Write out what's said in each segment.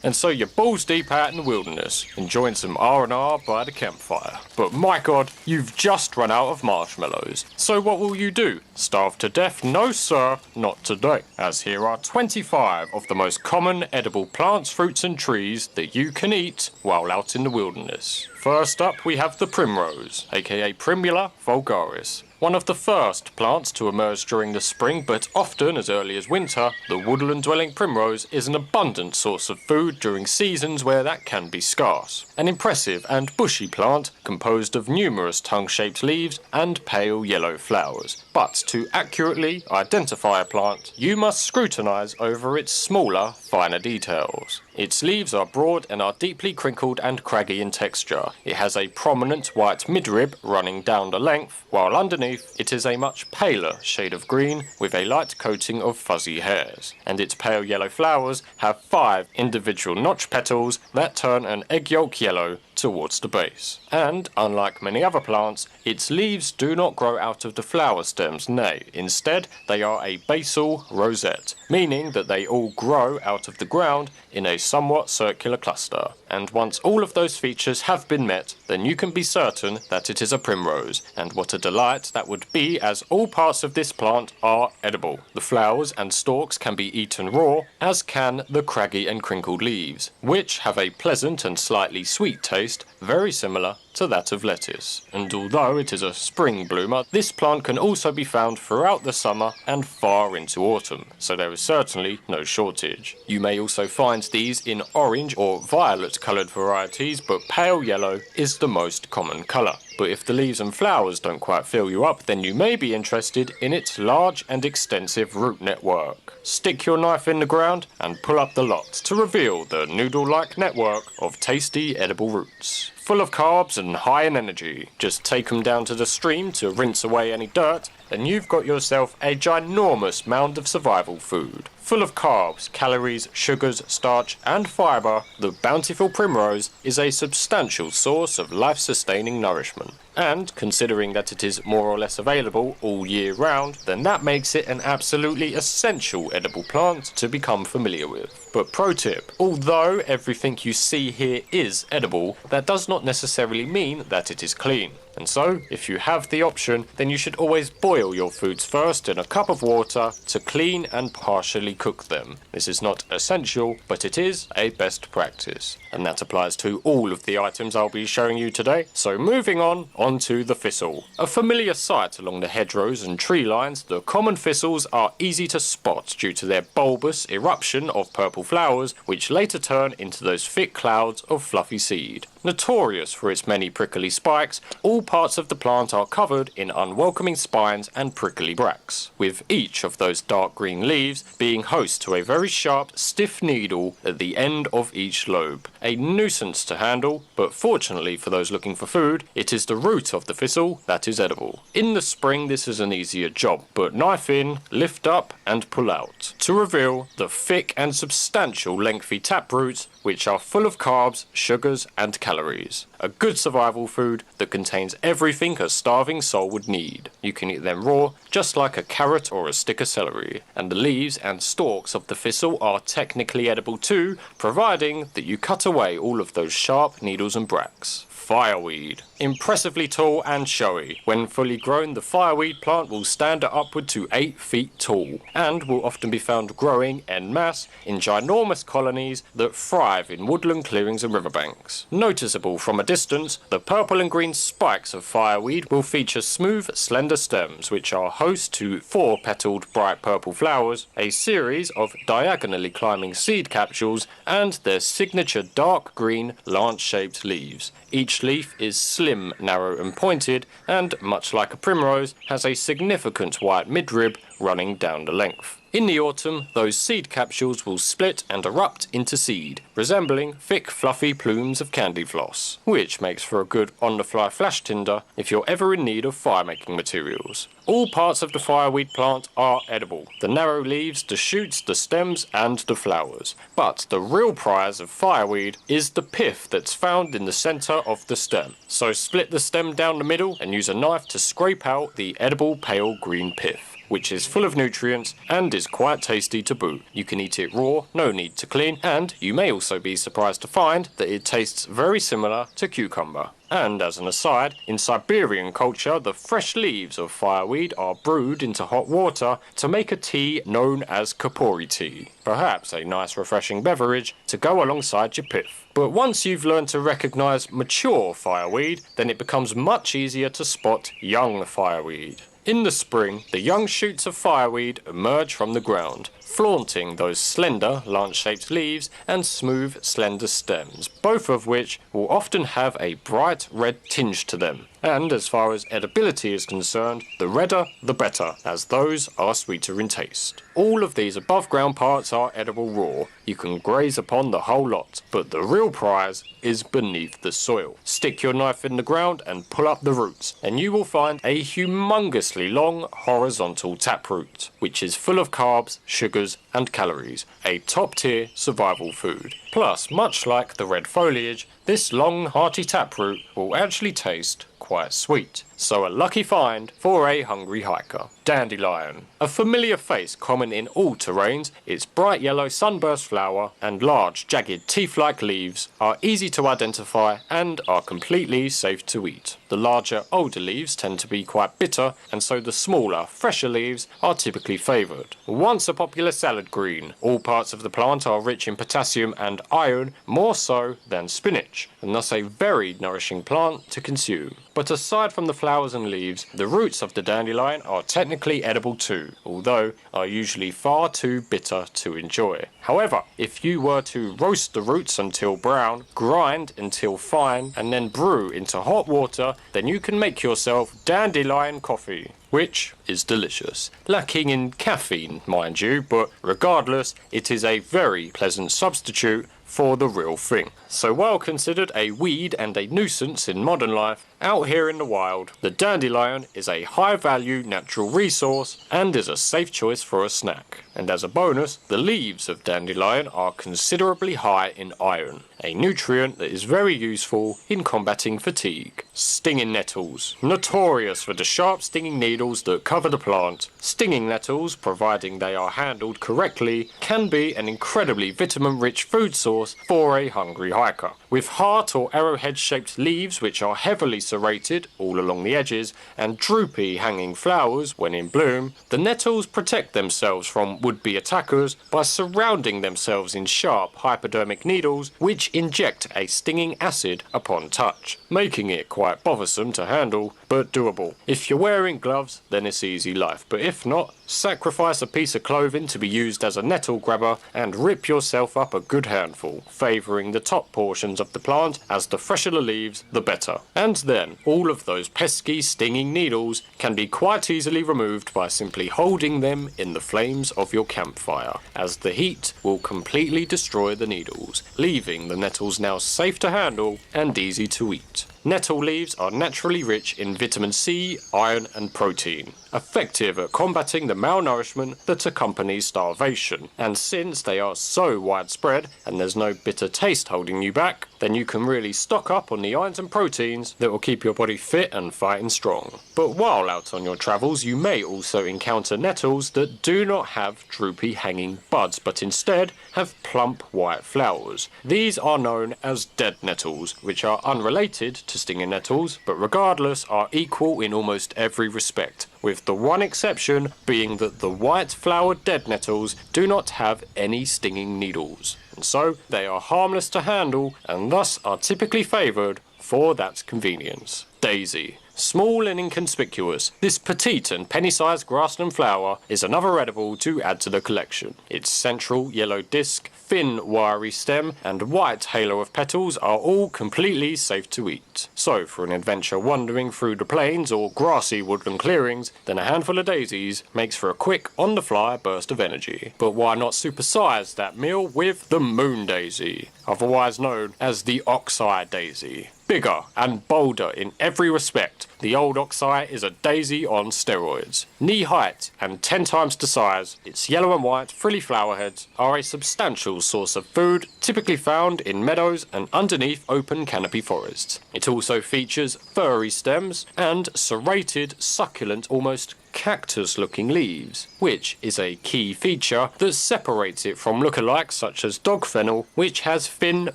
And so you're balls deep out in the wilderness, enjoying some R&R by the campfire. But my god, you've just run out of marshmallows. So what will you do? Starve to death? No sir, not today. As here are 25 of the most common edible plants, fruits and trees that you can eat while out in the wilderness. First up we have the primrose, aka Primula vulgaris. One of the first plants to emerge during the spring, but often as early as winter, the woodland-dwelling primrose is an abundant source of food during seasons where that can be scarce. An impressive and bushy plant composed of numerous tongue-shaped leaves and pale yellow flowers. But to accurately identify a plant, you must scrutinise over its smaller, finer details. Its leaves are broad and are deeply crinkled and craggy in texture. It has a prominent white midrib running down the length, while underneath it is a much paler shade of green with a light coating of fuzzy hairs. And its pale yellow flowers have 5 individual notch petals that turn an egg yolk yellow towards the base. And, unlike many other plants, its leaves do not grow out of the flower stems, nay, instead they are a basal rosette, meaning that they all grow out of the ground in a somewhat circular cluster. And once all of those features have been met, then you can be certain that it is a primrose, and what a delight that would be, as all parts of this plant are edible. The flowers and stalks can be eaten raw, as can the craggy and crinkled leaves, which have a pleasant and slightly sweet taste, very similar to that of lettuce. And although it is a spring bloomer, this plant can also be found throughout the summer and far into autumn, so there is certainly no shortage. You may also find these in orange or violet coloured varieties, but pale yellow is the most common colour. But if the leaves and flowers don't quite fill you up, then you may be interested in its large and extensive root network. Stick your knife in the ground and pull up the lot to reveal the noodle-like network of tasty edible roots. Full of carbs and high in energy. Just take them down to the stream to rinse away any dirt, and you've got yourself a ginormous mound of survival food. Full of carbs, calories, sugars, starch and fibre, the bountiful primrose is a substantial source of life-sustaining nourishment. And, considering that it is more or less available all year round, then that makes it an absolutely essential edible plant to become familiar with. But pro tip, although everything you see here is edible, that does not necessarily mean that it is clean. And so, if you have the option, then you should always boil your foods first in a cup of water to clean and partially cook them. This is not essential, but it is a best practice. And that applies to all of the items I'll be showing you today. So moving onto the thistle. A familiar sight along the hedgerows and tree lines, the common thistles are easy to spot due to their bulbous eruption of purple flowers, which later turn into those thick clouds of fluffy seed. Notorious for its many prickly spikes, all parts of the plant are covered in unwelcoming spines and prickly bracts, with each of those dark green leaves being host to a very sharp, stiff needle at the end of each lobe. A nuisance to handle, but fortunately for those looking for food, it is the root of the thistle that is edible. In the spring this is an easier job, but knife in, lift up and pull out, to reveal the thick and substantial lengthy taproots, which are full of carbs, sugars and calories. A good survival food that contains everything a starving soul would need. You can eat them raw, just like a carrot or a stick of celery. And the leaves and stalks of the thistle are technically edible too, providing that you cut away all of those sharp needles and bracts. Fireweed. Impressively tall and showy. When fully grown, the fireweed plant will stand at upward to 8 feet tall, and will often be found growing en masse in ginormous colonies that thrive in woodland clearings and riverbanks. Noticeable from a distance, the purple and green spikes of fireweed will feature smooth, slender stems, which are host to 4-petaled bright purple flowers, a series of diagonally climbing seed capsules, and their signature dark green, lance-shaped leaves. Each leaf is slim, narrow and pointed, and, much like a primrose, has a significant white midrib running down the length. In the autumn, those seed capsules will split and erupt into seed, resembling thick fluffy plumes of candy floss, which makes for a good on-the-fly flash tinder if you're ever in need of fire-making materials. All parts of the fireweed plant are edible. The narrow leaves, the shoots, the stems and the flowers. But the real prize of fireweed is the pith that's found in the centre of the stem. So split the stem down the middle and use a knife to scrape out the edible pale green pith. which is full of nutrients and is quite tasty to boot. You can eat it raw, no need to clean, and you may also be surprised to find that it tastes very similar to cucumber. And as an aside, in Siberian culture, the fresh leaves of fireweed are brewed into hot water to make a tea known as kapori tea. Perhaps a nice refreshing beverage to go alongside your pith. But once you've learned to recognise mature fireweed, then it becomes much easier to spot young fireweed. In the spring, the young shoots of fireweed emerge from the ground, flaunting those slender, lance-shaped leaves and smooth, slender stems, both of which will often have a bright red tinge to them. And as far as edibility is concerned, the redder the better, as those are sweeter in taste. All of these above ground parts are edible raw. You can graze upon the whole lot, but the real prize is beneath the soil. Stick your knife in the ground and pull up the roots, and you will find a humongously long horizontal taproot, which is full of carbs, sugars and calories, a top tier survival food. Plus, much like the red foliage, this long hearty taproot will actually taste quite sweet. So a lucky find for a hungry hiker. Dandelion. A familiar face common in all terrains, its bright yellow sunburst flower and large jagged teeth-like leaves are easy to identify and are completely safe to eat. The larger, older leaves tend to be quite bitter, and so the smaller, fresher leaves are typically favoured. Once a popular salad green, all parts of the plant are rich in potassium and iron, more so than spinach, and thus a very nourishing plant to consume. But aside from the flowers and leaves, the roots of the dandelion are technically edible too, although are usually far too bitter to enjoy. However, if you were to roast the roots until brown, grind until fine, and then brew into hot water, then you can make yourself dandelion coffee, which is delicious. Lacking in caffeine, mind you, but regardless, it is a very pleasant substitute for the real thing. So while considered a weed and a nuisance in modern life, out here in the wild, the dandelion is a high-value natural resource and is a safe choice for a snack. And as a bonus, the leaves of dandelion are considerably high in iron, a nutrient that is very useful in combating fatigue. Stinging nettles. Notorious for the sharp stinging needles that cover the plant, stinging nettles, providing they are handled correctly, can be an incredibly vitamin-rich food source for a hungry hiker. With heart or arrowhead-shaped leaves which are heavily serrated all along the edges and droopy hanging flowers when in bloom, the nettles protect themselves from would-be attackers by surrounding themselves in sharp hypodermic needles which inject a stinging acid upon touch, making it quite bothersome to handle, but doable. If you're wearing gloves, then it's easy life, but if not, sacrifice a piece of clothing to be used as a nettle grabber and rip yourself up a good handful, favouring the top portions of the plant, as the fresher the leaves, the better. And then, all of those pesky stinging needles can be quite easily removed by simply holding them in the flames of your campfire, as the heat will completely destroy the needles, leaving the nettles now safe to handle and easy to eat. Nettle leaves are naturally rich in vitamin C, iron and protein, effective at combating the malnourishment that accompanies starvation. And since they are so widespread and there's no bitter taste holding you back, then you can really stock up on the irons and proteins that will keep your body fit and fighting strong. But while out on your travels, you may also encounter nettles that do not have droopy hanging buds, but instead have plump white flowers. These are known as dead nettles, which are unrelated to stinging nettles, but regardless are equal in almost every respect, with the one exception being that the white flowered dead nettles do not have any stinging needles, and so they are harmless to handle and thus are typically favoured for that convenience. Daisy. Small and inconspicuous, this petite and penny-sized grassland flower is another edible to add to the collection. Its central yellow disc, thin wiry stem and white halo of petals are all completely safe to eat. So for an adventure wandering through the plains or grassy woodland clearings, then a handful of daisies makes for a quick on-the-fly burst of energy. But why not supersize that meal with the moon daisy, otherwise known as the oxeye daisy? Bigger and bolder in every respect, the old oxeye is a daisy on steroids. Knee height and 10 times the size, its yellow and white frilly flower heads are a substantial source of food, typically found in meadows and underneath open canopy forests. It also features furry stems and serrated, succulent, almost cactus-looking leaves, which is a key feature that separates it from lookalikes such as dog fennel, which has thin,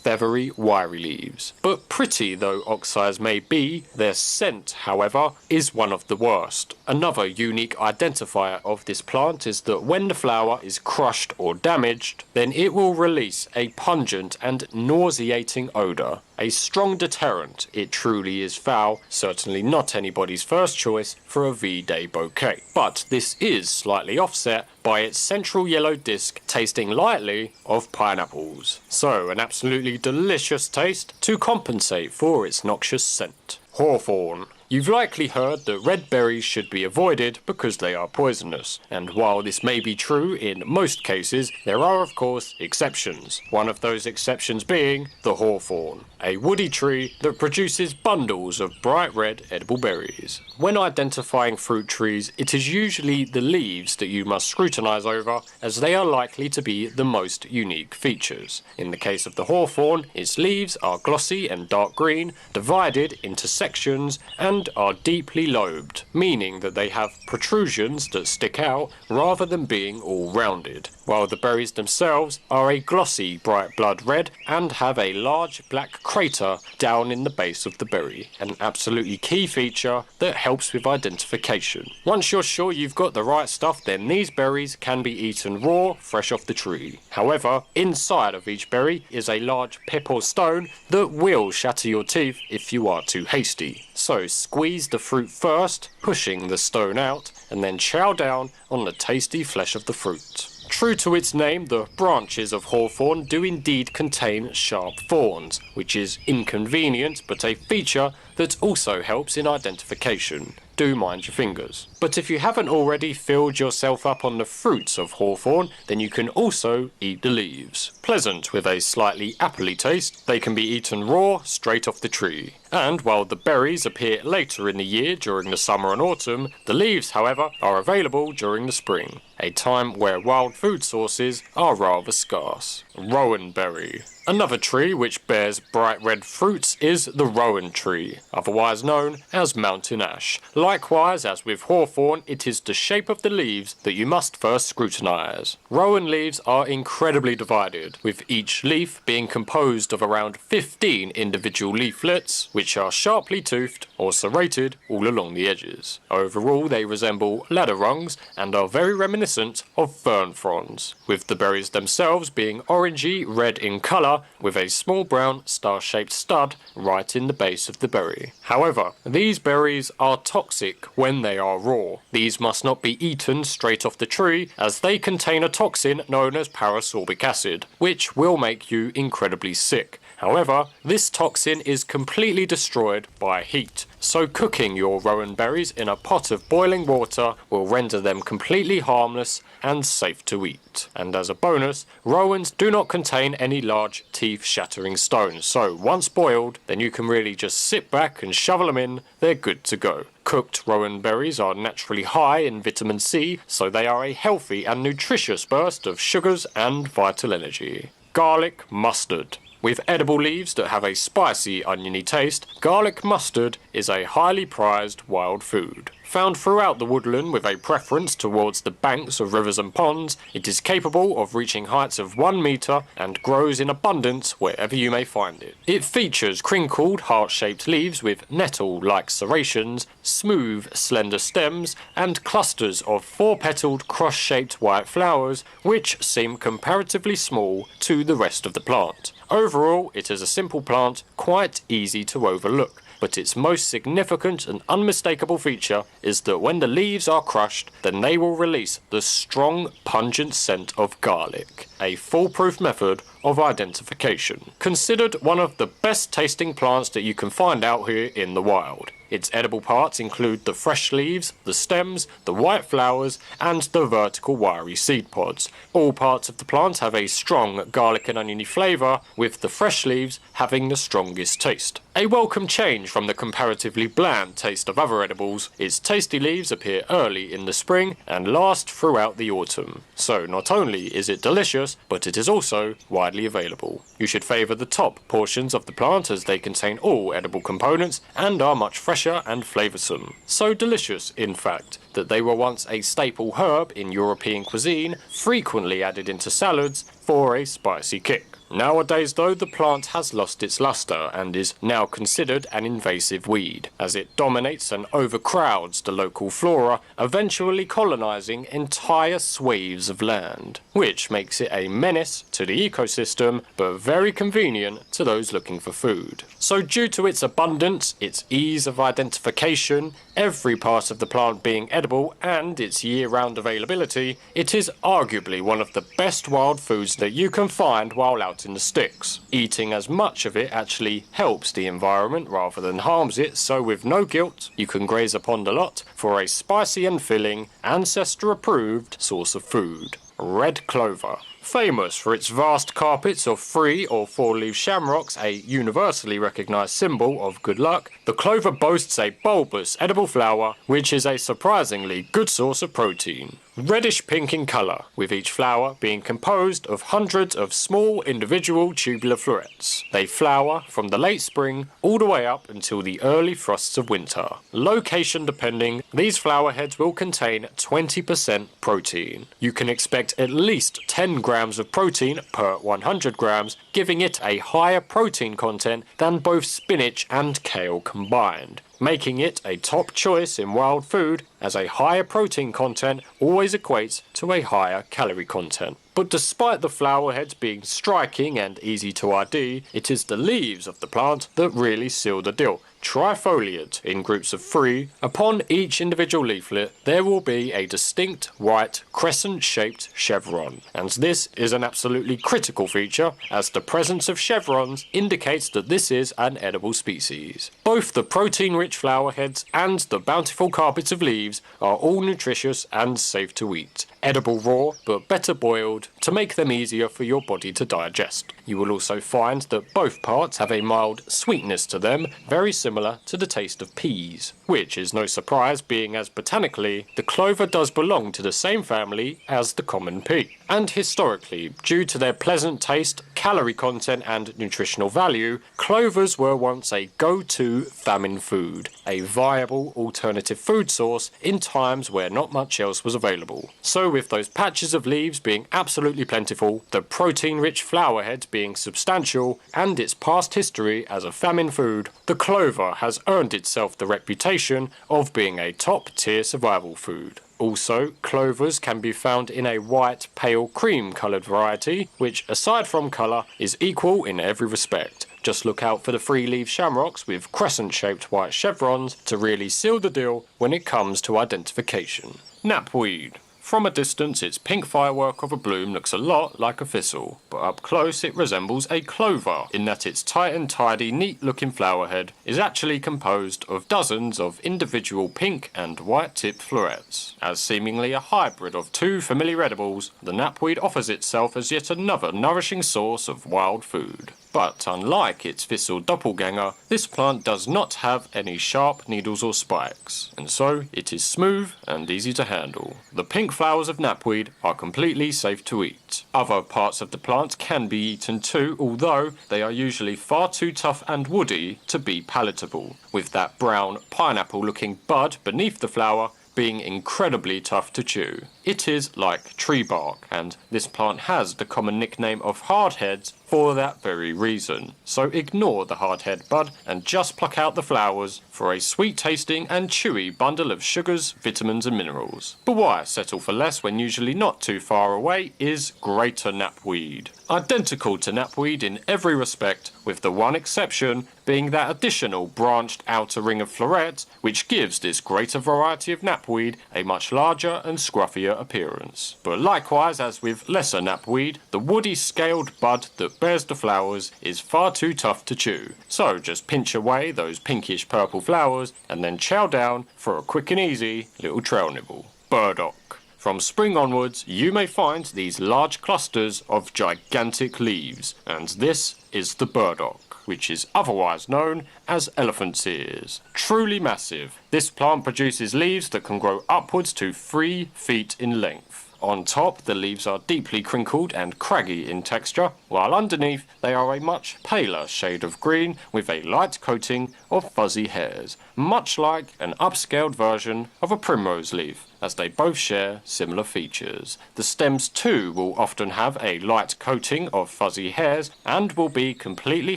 feathery, wiry leaves. But pretty though oxides may be, their scent, however, is one of the worst. Another unique identifier of this plant is that when the flower is crushed or damaged, then it will release a pungent and nauseating odour. A strong deterrent, it truly is foul, certainly not anybody's first choice for a V-Day bouquet. But this is slightly offset by its central yellow disc tasting lightly of pineapples. So an absolutely delicious taste to compensate for its noxious scent. Hawthorn. You've likely heard that red berries should be avoided because they are poisonous, and while this may be true in most cases, there are of course exceptions. One of those exceptions being the hawthorn, a woody tree that produces bundles of bright red edible berries. When identifying fruit trees, it is usually the leaves that you must scrutinise over, as they are likely to be the most unique features. In the case of the hawthorn, its leaves are glossy and dark green, divided into sections, and are deeply lobed, meaning that they have protrusions that stick out rather than being all rounded, while the berries themselves are a glossy bright blood red and have a large black crater down in the base of the berry, an absolutely key feature that helps with identification. Once you're sure you've got the right stuff, then these berries can be eaten raw, fresh off the tree. However, inside of each berry is a large pip or stone that will shatter your teeth if you are too hasty. So squeeze the fruit first, pushing the stone out, and then chow down on the tasty flesh of the fruit. True to its name, the branches of hawthorn do indeed contain sharp thorns, which is inconvenient but a feature that also helps in identification. Do mind your fingers. But if you haven't already filled yourself up on the fruits of hawthorn, then you can also eat the leaves. Pleasant with a slightly appley taste, they can be eaten raw straight off the tree. And while the berries appear later in the year during the summer and autumn, the leaves, however, are available during the spring, a time where wild food sources are rather scarce. Rowan berry. Another tree which bears bright red fruits is the rowan tree, otherwise known as mountain ash. Likewise, as with hawthorn, it is the shape of the leaves that you must first scrutinise. Rowan leaves are incredibly divided, with each leaf being composed of around 15 individual leaflets, which are sharply toothed or serrated all along the edges. Overall, they resemble ladder rungs and are very reminiscent of fern fronds, with the berries themselves being orangey red in colour, with a small brown star-shaped stud right in the base of the berry. However, these berries are toxic when they are raw. These must not be eaten straight off the tree, as they contain a toxin known as parasorbic acid, which will make you incredibly sick. However, this toxin is completely destroyed by heat, so cooking your rowan berries in a pot of boiling water will render them completely harmless and safe to eat. And as a bonus, rowans do not contain any large teeth-shattering stones, so once boiled, then you can really just sit back and shovel them in, they're good to go. Cooked rowan berries are naturally high in vitamin C, so they are a healthy and nutritious burst of sugars and vital energy. Garlic mustard. With edible leaves that have a spicy, oniony taste, garlic mustard is a highly prized wild food. Found throughout the woodland with a preference towards the banks of rivers and ponds, it is capable of reaching heights of 1 metre and grows in abundance wherever you may find it. It features crinkled, heart-shaped leaves with nettle-like serrations, smooth, slender stems, and clusters of 4-petaled, cross-shaped white flowers, which seem comparatively small to the rest of the plant. Overall, it is a simple plant, quite easy to overlook, but its most significant and unmistakable feature is that when the leaves are crushed, then they will release the strong, pungent scent of garlic, a foolproof method of identification. Considered one of the best tasting plants that you can find out here in the wild. Its edible parts include the fresh leaves, the stems, the white flowers, and the vertical wiry seed pods. All parts of the plant have a strong garlic and oniony flavour, with the fresh leaves having the strongest taste. A welcome change from the comparatively bland taste of other edibles, its tasty leaves appear early in the spring and last throughout the autumn. So not only is it delicious, but it is also widely available. You should favour the top portions of the plant as they contain all edible components and are much fresher and flavoursome. So delicious, in fact, that they were once a staple herb in European cuisine, frequently added into salads for a spicy kick. Nowadays though, the plant has lost its luster and is now considered an invasive weed, as it dominates and overcrowds the local flora, eventually colonising entire swathes of land, which makes it a menace to the ecosystem, but very convenient to those looking for food. So due to its abundance, its ease of identification, every part of the plant being edible, and its year-round availability, it is arguably one of the best wild foods that you can find while out in the sticks. Eating as much of it actually helps the environment rather than harms it, so with no guilt, you can graze upon the lot for a spicy and filling, ancestor-approved source of food. Red clover. Famous for its vast carpets of 3 or 4-leaf shamrocks, a universally recognised symbol of good luck, the clover boasts a bulbous edible flower, which is a surprisingly good source of protein. Reddish pink in colour, with each flower being composed of hundreds of small individual tubular florets. They flower from the late spring all the way up until the early frosts of winter. Location depending, these flower heads will contain 20% protein. You can expect at least 10 grams of protein per 100 grams, giving it a higher protein content than both spinach and kale combined, making it a top choice in wild food, as a higher protein content always equates to a higher calorie content. But despite the flower heads being striking and easy to ID, it is the leaves of the plant that really seal the deal. Trifoliate in groups of 3, upon each individual leaflet there will be a distinct white crescent-shaped chevron, and this is an absolutely critical feature, as the presence of chevrons indicates that this is an edible species. Both the protein-rich flower heads and the bountiful carpets of leaves are all nutritious and safe to eat, edible raw but better boiled to make them easier for your body to digest. You will also find that both parts have a mild sweetness to them, very similar to the taste of peas, which is no surprise, being as botanically the clover does belong to the same family as the common pea. And historically, due to their pleasant taste, calorie content and nutritional value, clovers were once a go-to famine food, a viable alternative food source in times where not much else was available. So with those patches of leaves being absolutely plentiful, the protein-rich flower heads being substantial, and its past history as a famine food, the clover has earned itself the reputation of being a top-tier survival food. Also, clovers can be found in a white, pale cream coloured variety, which aside from colour is equal in every respect. Just look out for the 3-leaf shamrocks with crescent-shaped white chevrons to really seal the deal when it comes to identification. Knapweed. From a distance, its pink firework of a bloom looks a lot like a thistle, but up close it resembles a clover, in that its tight and tidy, neat-looking flower head is actually composed of dozens of individual pink and white-tipped florets. As seemingly a hybrid of 2 familiar edibles, the knapweed offers itself as yet another nourishing source of wild food. But unlike its thistle doppelganger, this plant does not have any sharp needles or spikes, and so it is smooth and easy to handle. The pink flowers of knapweed are completely safe to eat. Other parts of the plant can be eaten too, although they are usually far too tough and woody to be palatable, with that brown pineapple-looking bud beneath the flower being incredibly tough to chew. It is like tree bark, and this plant has the common nickname of hardheads for that very reason. So ignore the hardhead bud and just pluck out the flowers for a sweet tasting and chewy bundle of sugars, vitamins and minerals. But why settle for less when usually not too far away is greater knapweed. Identical to knapweed in every respect, with the one exception being that additional branched outer ring of florets, which gives this greater variety of knapweed a much larger and scruffier appearance. But likewise, as with lesser knapweed, the woody scaled bud that bears the flowers is far too tough to chew. So just pinch away those pinkish purple flowers and then chow down for a quick and easy little trail nibble. Burdock. From spring onwards, you may find these large clusters of gigantic leaves, and this is the burdock, which is otherwise known as elephant's ears. Truly massive, this plant produces leaves that can grow upwards to 3 feet in length. On top, the leaves are deeply crinkled and craggy in texture, while underneath they are a much paler shade of green with a light coating of fuzzy hairs, much like an upscaled version of a primrose leaf, as they both share similar features. The stems too will often have a light coating of fuzzy hairs and will be completely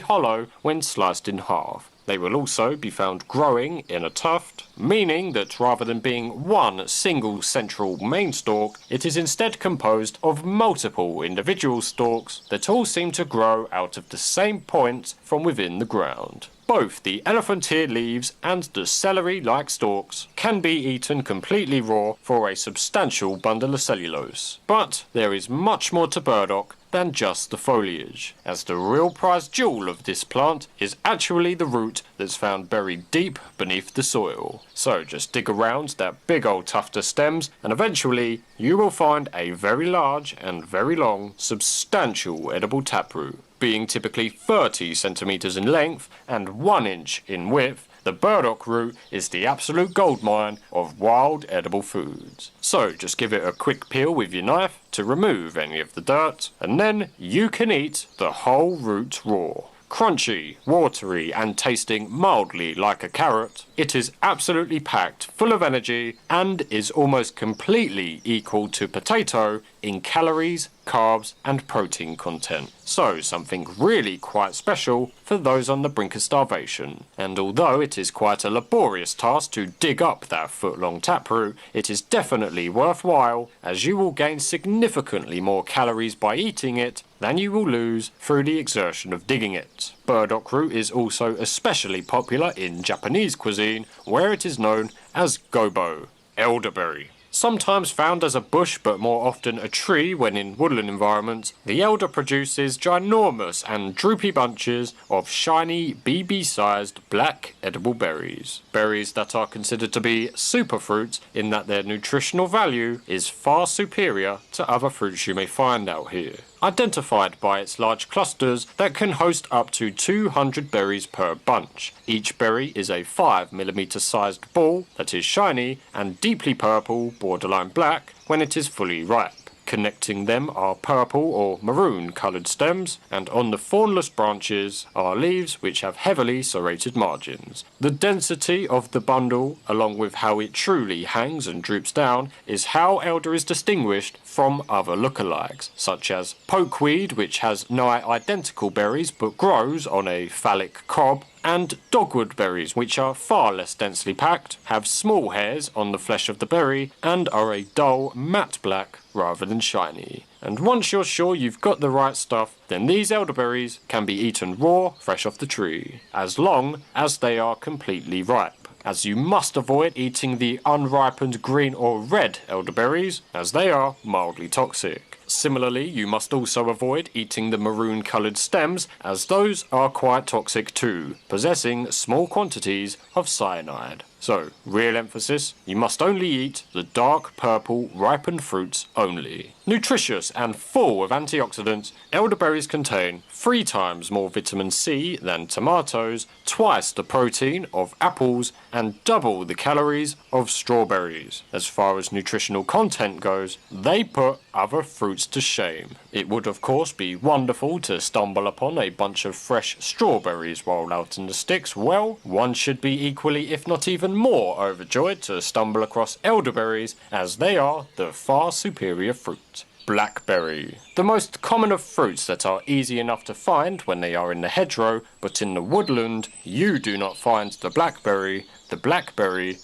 hollow when sliced in half. They will also be found growing in a tuft, meaning that rather than being one single central main stalk, it is instead composed of multiple individual stalks that all seem to grow out of the same point from within the ground. Both the elephant ear leaves and the celery-like stalks can be eaten completely raw for a substantial bundle of cellulose. But there is much more to burdock than just the foliage, as the real prize jewel of this plant is actually the root that's found buried deep beneath the soil. So just dig around that big old tuft of stems and eventually you will find a very large and very long, substantial edible taproot. Being typically 30 centimeters in length and 1 inch in width, the burdock root is the absolute goldmine of wild edible foods. So just give it a quick peel with your knife to remove any of the dirt, and then you can eat the whole root raw. Crunchy, watery, and tasting mildly like a carrot, it is absolutely packed full of energy and is almost completely equal to potato in calories, carbs, and protein content. So something really quite special for those on the brink of starvation. And although it is quite a laborious task to dig up that foot-long taproot, it is definitely worthwhile, as you will gain significantly more calories by eating it than you will lose through the exertion of digging it. Burdock root is also especially popular in Japanese cuisine, where it is known as gobo, elderberry. Sometimes found as a bush but more often a tree when in woodland environments, the elder produces ginormous and droopy bunches of shiny BB-sized black edible berries. Berries that are considered to be superfruits in that their nutritional value is far superior to other fruits you may find out here. Identified by its large clusters that can host up to 200 berries per bunch. Each berry is a 5mm sized ball that is shiny and deeply purple, borderline black, when it is fully ripe. Connecting them are purple or maroon coloured stems, and on the thornless branches are leaves which have heavily serrated margins. The density of the bundle, along with how it truly hangs and droops down, is how elder is distinguished from other lookalikes, such as pokeweed, which has nigh identical berries but grows on a phallic cob, and dogwood berries, which are far less densely packed, have small hairs on the flesh of the berry, and are a dull matte black rather than shiny. And once you're sure you've got the right stuff, then these elderberries can be eaten raw, fresh off the tree, as long as they are completely ripe, as you must avoid eating the unripened green or red elderberries, as they are mildly toxic. Similarly, you must also avoid eating the maroon coloured stems, as those are quite toxic too, possessing small quantities of cyanide. So, real emphasis, you must only eat the dark purple ripened fruits only. Nutritious and full of antioxidants, elderberries contain 3 times more vitamin C than tomatoes, twice the protein of apples, and double the calories of strawberries. As far as nutritional content goes, they put other fruits to shame. It would of course be wonderful to stumble upon a bunch of fresh strawberries while out in the sticks. Well, one should be equally, if not even more, overjoyed to stumble across elderberries, as they are the far superior fruit. Blackberry. The most common of fruits that are easy enough to find when they are in the hedgerow, but in the woodland you do not find the blackberry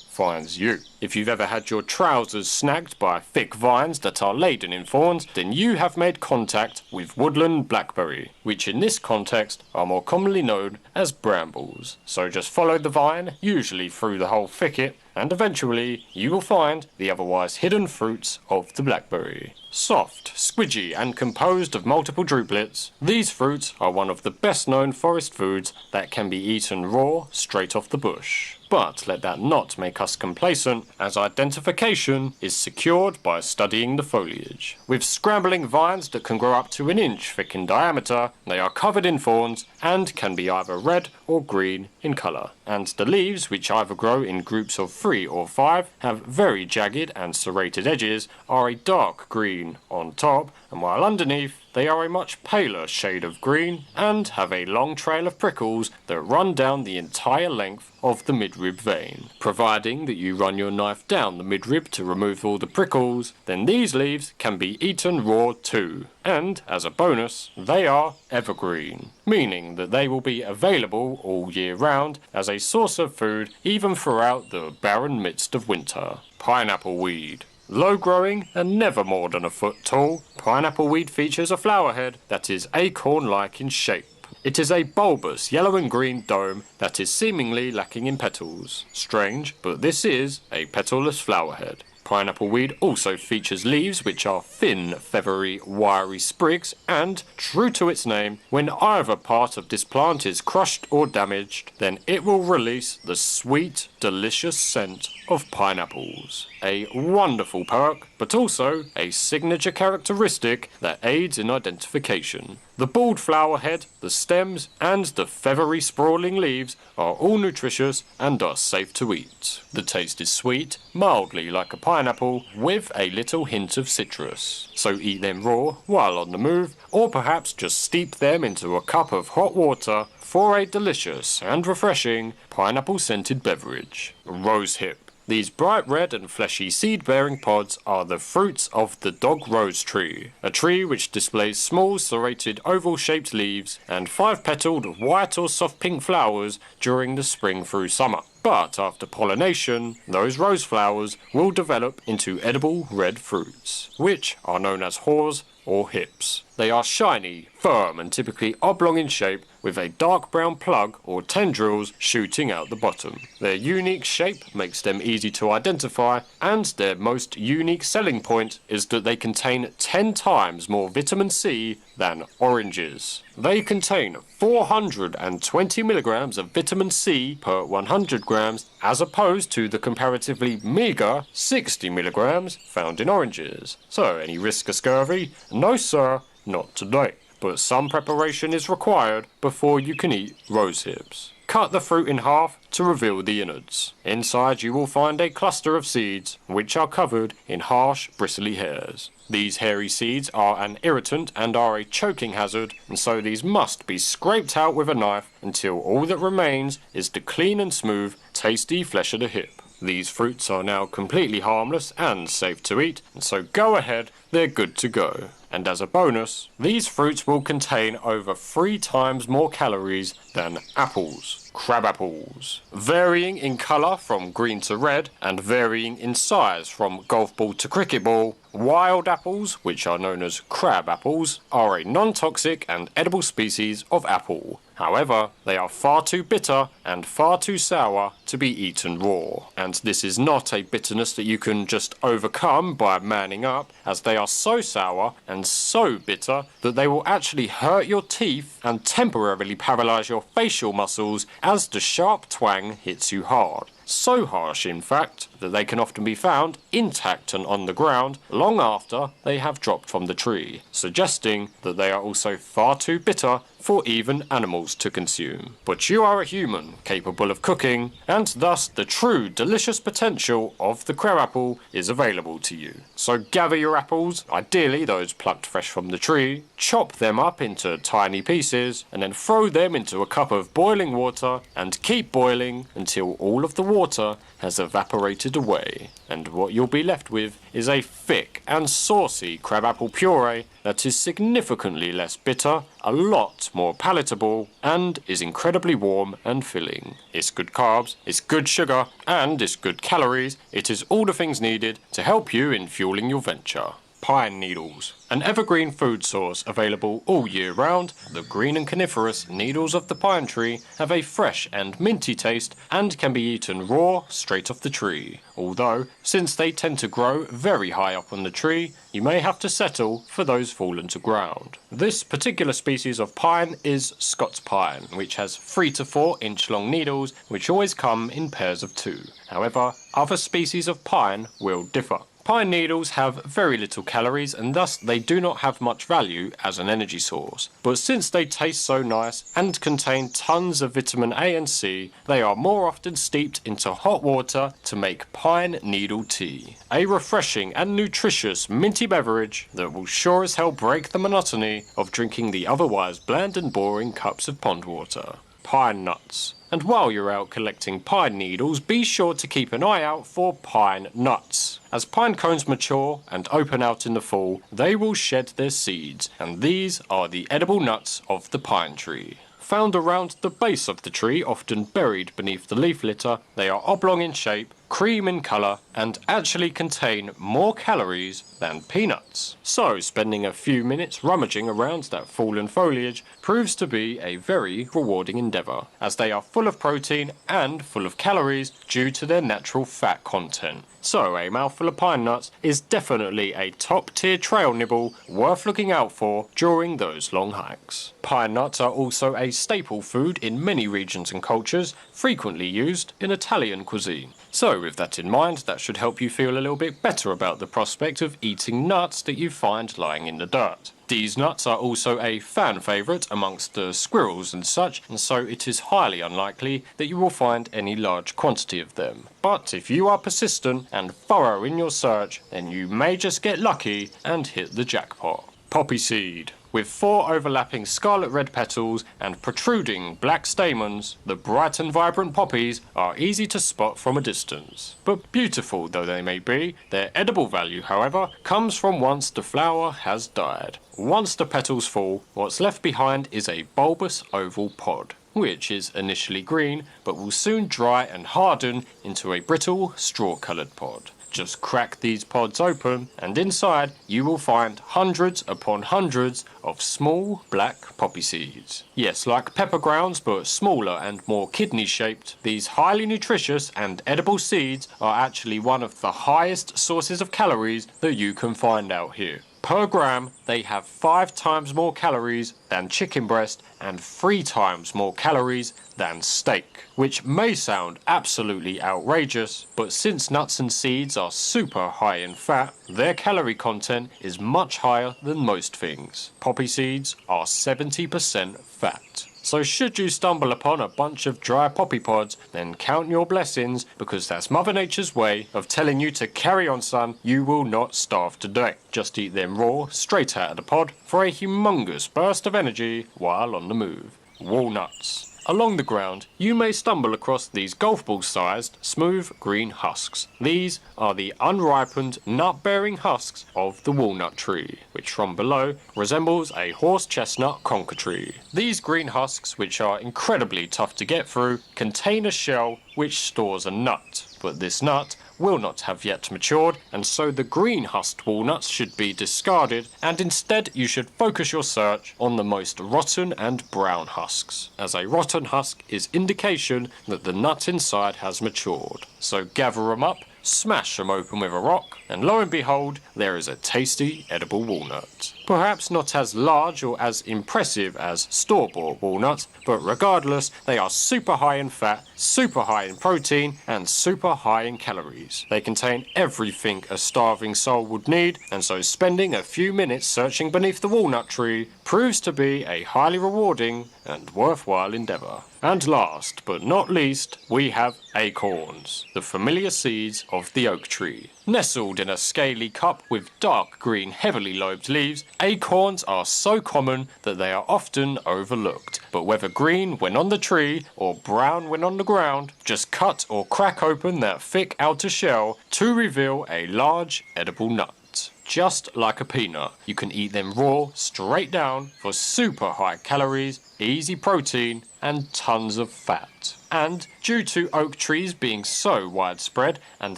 finds you. If you've ever had your trousers snagged by thick vines that are laden in thorns, then you have made contact with woodland blackberry, which in this context are more commonly known as brambles. So just follow the vine, usually through the whole thicket, and eventually you will find the otherwise hidden fruits of the blackberry. Soft, squidgy, and composed of multiple drupelets, these fruits are one of the best known forest foods that can be eaten raw straight off the bush. But let that not make us complacent, as identification is secured by studying the foliage. With scrambling vines that can grow up to an inch thick in diameter, they are covered in thorns and can be either red or green in colour. And the leaves, which either grow in groups of 3 or 5, have very jagged and serrated edges, are a dark green on top, and while underneath they are a much paler shade of green and have a long trail of prickles that run down the entire length of the midrib vein. Providing that you run your knife down the midrib to remove all the prickles, then these leaves can be eaten raw too. And, as a bonus, they are evergreen, meaning that they will be available all year round as a source of food even throughout the barren midst of winter. Pineapple weed. Low growing and never more than a foot tall, pineapple weed features a flower head that is acorn-like in shape. It is a bulbous yellow and green dome that is seemingly lacking in petals. Strange, but this is a petalless flower head. Pineapple weed also features leaves which are thin, feathery, wiry sprigs and, true to its name, when either part of this plant is crushed or damaged, then it will release the sweet, delicious scent of pineapples. A wonderful perk, but also a signature characteristic that aids in identification. The bald flower head, the stems, and the feathery sprawling leaves are all nutritious and are safe to eat. The taste is sweet, mildly like a pineapple, with a little hint of citrus. So eat them raw while on the move, or perhaps just steep them into a cup of hot water for a delicious and refreshing pineapple-scented beverage. Rosehip. These bright red and fleshy seed-bearing pods are the fruits of the dog rose tree, a tree which displays small serrated oval-shaped leaves and 5-petaled white or soft pink flowers during the spring through summer. But after pollination, those rose flowers will develop into edible red fruits, which are known as haws or hips. They are shiny, firm and typically oblong in shape with a dark brown plug or tendrils shooting out the bottom. Their unique shape makes them easy to identify, and their most unique selling point is that they contain 10 times more vitamin C than oranges. They contain 420 milligrams of vitamin C per 100 grams as opposed to the comparatively meagre 60 milligrams found in oranges. So any risk of scurvy? No sir, not today. But some preparation is required before you can eat rose hips. Cut the fruit in half to reveal the innards. Inside you will find a cluster of seeds, which are covered in harsh, bristly hairs. These hairy seeds are an irritant and are a choking hazard, and so these must be scraped out with a knife until all that remains is the clean and smooth, tasty flesh of the hip. These fruits are now completely harmless and safe to eat, and so go ahead, they're good to go. And as a bonus, these fruits will contain over 3 times more calories than apples. Crab apples. Varying in colour from green to red, and varying in size from golf ball to cricket ball, wild apples, which are known as crab apples, are a non-toxic and edible species of apple. However, they are far too bitter and far too sour to be eaten raw. And this is not a bitterness that you can just overcome by manning up, as they are so sour and so bitter that they will actually hurt your teeth and temporarily paralyze your facial muscles as the sharp twang hits you hard. So harsh, in fact, that they can often be found intact and on the ground long after they have dropped from the tree, suggesting that they are also far too bitter for even animals to consume. But you are a human capable of cooking, and thus the true delicious potential of the crabapple is available to you. So gather your apples, ideally those plucked fresh from the tree, chop them up into tiny pieces, and then throw them into a cup of boiling water and keep boiling until all of the water has evaporated away. And what you'll be left with is a thick and saucy crabapple puree that is significantly less bitter, a lot more palatable, and is incredibly warm and filling. It's good carbs, it's good sugar, and it's good calories. It is all the things needed to help you in fueling your venture. pine needles. An evergreen food source available all year round, the green and coniferous needles of the pine tree have a fresh and minty taste and can be eaten raw straight off the tree. Although, since they tend to grow very high up on the tree, you may have to settle for those fallen to ground. This particular species of pine is Scots pine, which has 3 to 4 inch long needles which always come in pairs of 2. However, other species of pine will differ. Pine needles have very little calories and thus they do not have much value as an energy source. But since they taste so nice and contain tons of vitamin A and C, they are more often steeped into hot water to make pine needle tea. A refreshing and nutritious minty beverage that will sure as hell break the monotony of drinking the otherwise bland and boring cups of pond water. Pine nuts. And while you're out collecting pine needles, be sure to keep an eye out for pine nuts. As pine cones mature and open out in the fall, they will shed their seeds, and these are the edible nuts of the pine tree. Found around the base of the tree, often buried beneath the leaf litter, they are oblong in shape, cream in colour, and actually contain more calories than peanuts. So spending a few minutes rummaging around that fallen foliage proves to be a very rewarding endeavour, as they are full of protein and full of calories due to their natural fat content. So a mouthful of pine nuts is definitely a top tier trail nibble worth looking out for during those long hikes. Pine nuts are also a staple food in many regions and cultures, frequently used in Italian cuisine. So with that in mind, that should help you feel a little bit better about the prospect of eating nuts that you find lying in the dirt. These nuts are also a fan favourite amongst the squirrels and such, and so it is highly unlikely that you will find any large quantity of them. But if you are persistent and thorough in your search, then you may just get lucky and hit the jackpot. Poppy seed. With 4 overlapping scarlet red petals and protruding black stamens, the bright and vibrant poppies are easy to spot from a distance. But beautiful though they may be, their edible value, however, comes from once the flower has died. Once the petals fall, what's left behind is a bulbous oval pod, which is initially green but will soon dry and harden into a brittle straw-coloured pod. Just crack these pods open and inside you will find hundreds upon hundreds of small black poppy seeds. Yes, like pepper grounds but smaller and more kidney shaped, these highly nutritious and edible seeds are actually one of the highest sources of calories that you can find out here. Per gram, they have 5 times more calories than chicken breast and 3 times more calories than steak. Which may sound absolutely outrageous, but since nuts and seeds are super high in fat, their calorie content is much higher than most things. Poppy seeds are 70% fat. So should you stumble upon a bunch of dry poppy pods, then count your blessings, because that's Mother Nature's way of telling you to carry on, son. You will not starve today. Just eat them raw, straight out of the pod, for a humongous burst of energy while on the move. Walnuts. Along the ground, you may stumble across these golf ball-sized, smooth green husks. These are the unripened, nut-bearing husks of the walnut tree, which from below resembles a horse chestnut conker tree. These green husks, which are incredibly tough to get through, contain a shell which stores a nut, but this nut will not have yet matured, and so the green husked walnuts should be discarded, and instead you should focus your search on the most rotten and brown husks, as a rotten husk is indication that the nut inside has matured. So gather them up, smash them open with a rock, and lo and behold, there is a tasty edible walnut. Perhaps not as large or as impressive as store-bought walnuts, but regardless, they are super high in fat, super high in protein, and super high in calories. They contain everything a starving soul would need, and so spending a few minutes searching beneath the walnut tree proves to be a highly rewarding and worthwhile endeavour. And last but not least, we have acorns, the familiar seeds of the oak tree. Nestled in a scaly cup with dark green heavily lobed leaves, acorns are so common that they are often overlooked. But whether green when on the tree or brown when on the ground, just cut or crack open that thick outer shell to reveal a large edible nut. just like a peanut. You can eat them raw, straight down, for super high calories, easy protein, and tons of fat. And due to oak trees being so widespread and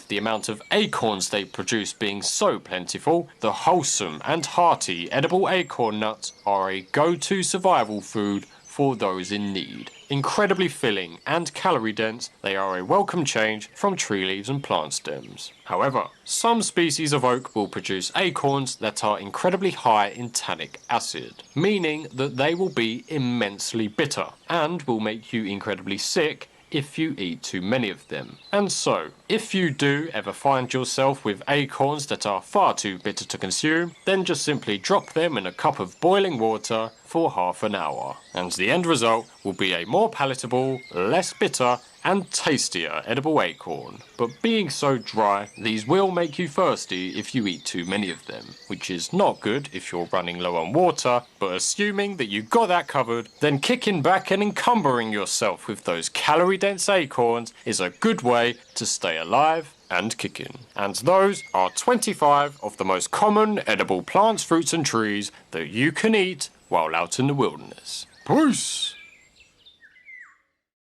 the amount of acorns they produce being so plentiful, the wholesome and hearty edible acorn nuts are a go-to survival food for those in need. Incredibly filling and calorie dense, they are a welcome change from tree leaves and plant stems. However, some species of oak will produce acorns that are incredibly high in tannic acid, meaning that they will be immensely bitter and will make you incredibly sick if you eat too many of them. And so, if you do ever find yourself with acorns that are far too bitter to consume, then just simply drop them in a cup of boiling water for half an hour. And the end result will be a more palatable, less bitter, and tastier edible acorn. But being so dry, these will make you thirsty if you eat too many of them, which is not good if you're running low on water, but assuming that you got that covered, then kicking back and encumbering yourself with those calorie-dense acorns is a good way to stay alive and kicking. And those are 25 of the most common edible plants, fruits and trees that you can eat while out in the wilderness. Peace!